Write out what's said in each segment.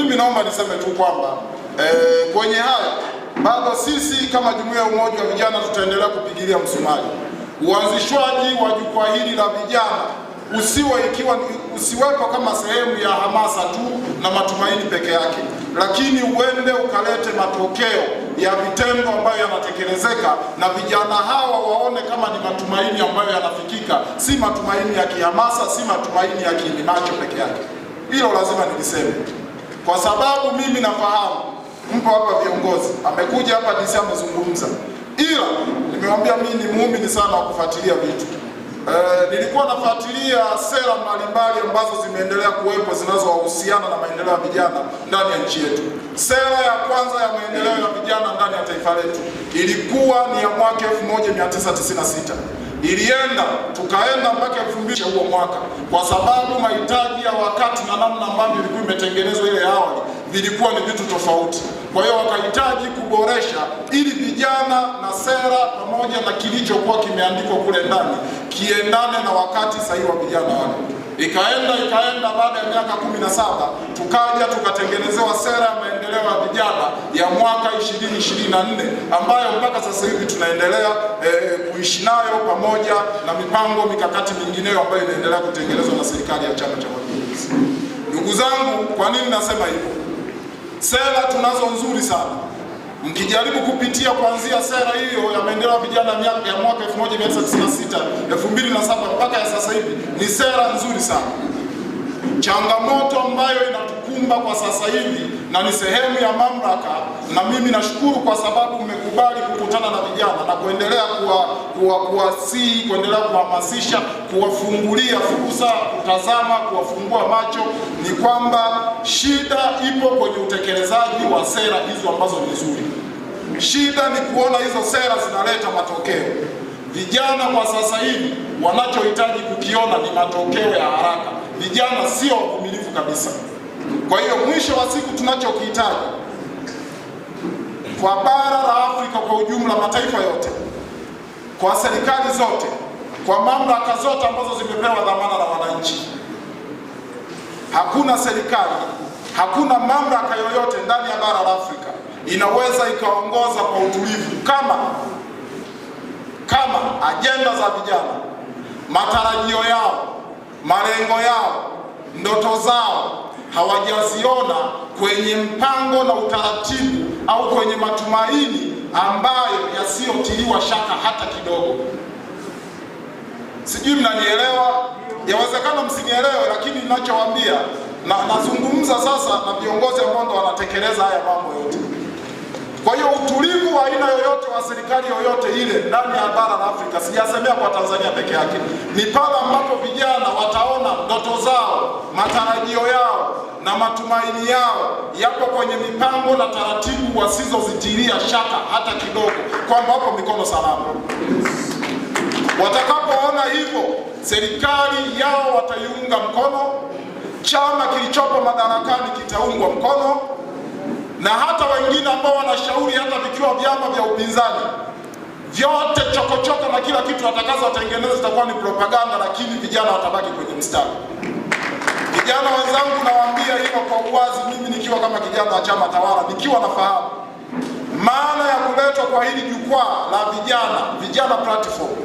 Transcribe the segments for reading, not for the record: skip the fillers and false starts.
mimi naomba niseme tu kwamba kwenye haya bado sisi kama Jumuiya ya Umoja wa Vijana tutaendelea kupigilia msumari uanzishwaji wa jukwaa hili la vijana usiwepo kama sehemu ya hamasa tu na matumaini peke yake, lakini uende ukalete matokeo ya vitendo ambayo yanatekelezeka na vijana hawa waone kama ni matumaini ambayo yanafikika, si matumaini ya kihamasa, si matumaini ya kimacho peke yake. Hilo lazima niliseme, kwa sababu mimi nafahamu mpo hapa viongozi, amekuja hapa DC amezungumza, ila nimewambia mimi ni muumini sana wa kufuatilia vitu. Nilikuwa nafuatilia sera mbalimbali ambazo zimeendelea kuwepo zinazohusiana na maendeleo ya vijana ndani ya nchi yetu. Sera ya kwanza ya maendeleo ya vijana ndani ya taifa letu ilikuwa ni ya mwaka 1996. Ilienda tukaenda mpaka 2000 huo mwaka, kwa sababu mahitaji ya wakati na namna ambavyo ilikuwa imetengenezwa ile awali vilikuwa ni vitu tofauti. Kwa hiyo wakahitaji kuboresha ili vijana na sera pamoja na kilichokuwa kimeandikwa kule ndani kiendane na wakati sahihi wa vijana wale. Ikaenda baada ya miaka 17 tukaja tukatengenezewa sera ya maendeleo ya vijana ya mwaka 2024 ambayo mpaka sasa hivi tunaendelea kuishi nayo pamoja na mipango mikakati mingineyo ambayo inaendelea kutengenezwa na serikali ya Chama cha Mapinduzi. Ndugu zangu, kwa nini nasema hivyo? Sera tunazo nzuri sana. Mkijaribu kupitia kuanzia sera hiyo ya maendeleo ya vijana ya mwaka 1996, 2007 mpaka ya sasa hivi ni sera nzuri sana. Changamoto ambayo inatukumba kwa sasa hivi na ni sehemu ya mamlaka, na mimi nashukuru kwa sababu mmekubali kukutana na vijana na kuendelea kuwasihi, kuendelea kuhamasisha, kuwafungulia fursa, kutazama, kuwafungua macho, ni kwamba shida ipo kwenye utekelezaji wa sera hizo ambazo ni nzuri. Shida ni kuona hizo sera zinaleta matokeo. Vijana kwa sasa hivi wanachohitaji kukiona ni matokeo ya haraka. Vijana sio wavumilivu kabisa. Kwa hiyo mwisho wa siku tunachokihitaji kwa bara la Afrika kwa ujumla, mataifa yote, kwa serikali zote, kwa mamlaka zote ambazo zimepewa dhamana na wananchi, hakuna serikali, hakuna mamlaka yoyote ndani ya bara la Afrika inaweza ikaongoza kwa utulivu kama ajenda za vijana, matarajio yao, malengo yao, ndoto zao hawajaziona kwenye mpango na utaratibu au kwenye matumaini ambayo yasiyotiliwa shaka hata kidogo. Sijui mnanielewa? Yawezekana msinielewe, lakini ninachowaambia na nazungumza sasa na viongozi ambao ndo wanatekeleza haya mambo yote. Kwa hiyo utulivu wa aina yoyote wa serikali yoyote ile ndani ya bara la Afrika, sijasemea kwa Tanzania peke yake, ni pale ambapo vijana wataona ndoto zao, matarajio yao na matumaini yao yapo kwenye mipango na taratibu wasizozitilia shaka hata kidogo, kwamba hapo mikono salama. Watakapoona hivyo, serikali yao wataiunga mkono, chama kilichopo madarakani kitaungwa mkono, na hata wengine ambao wanashauri hata vikiwa vyama vya upinzani vyote chokochoko na kila kitu watakazotengeneza itakuwa ni propaganda, lakini vijana watabaki kwenye mstari. Vijana wenzangu, nawaambia hilo kwa uwazi, mimi nikiwa kama kijana wa chama tawala, nikiwa nafahamu maana ya kuletwa kwa hili jukwaa la vijana platform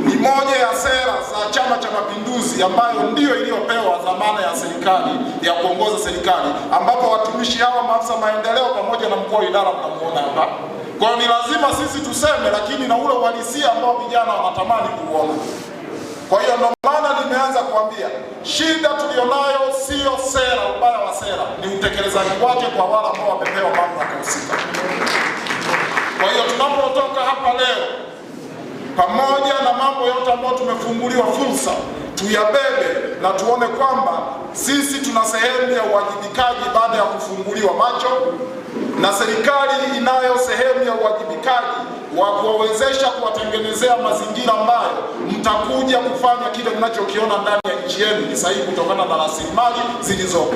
ni moja ya sera za Chama cha Mapinduzi ambayo ndiyo iliyopewa dhamana ya serikali ya kuongoza serikali, ambapo watumishi hawa, maafisa maendeleo pamoja na mkuu wa idara mnamuona hapa. Kwa hiyo ni lazima sisi tuseme, lakini na ule uhalisia ambao vijana wanatamani kuona. Kwa hiyo ndio maana nimeanza kuambia shida tulionayo sio sera, ubaya wa sera ni utekelezaji wake kwa wale ambao wamepewa mamlaka husika. Kwa hiyo tunapotoka hapa leo, pamoja na mambo yote ambayo tumefunguliwa fursa, tuyabebe na tuone kwamba sisi tuna sehemu ya uwajibikaji baada ya kufunguliwa macho, na serikali inayo sehemu ya uwajibikaji wa kuwawezesha, kuwatengenezea mazingira ambayo mtakuja kufanya kile mnachokiona ndani ya nchi yenu ni sahihi kutokana na rasilimali zilizopo.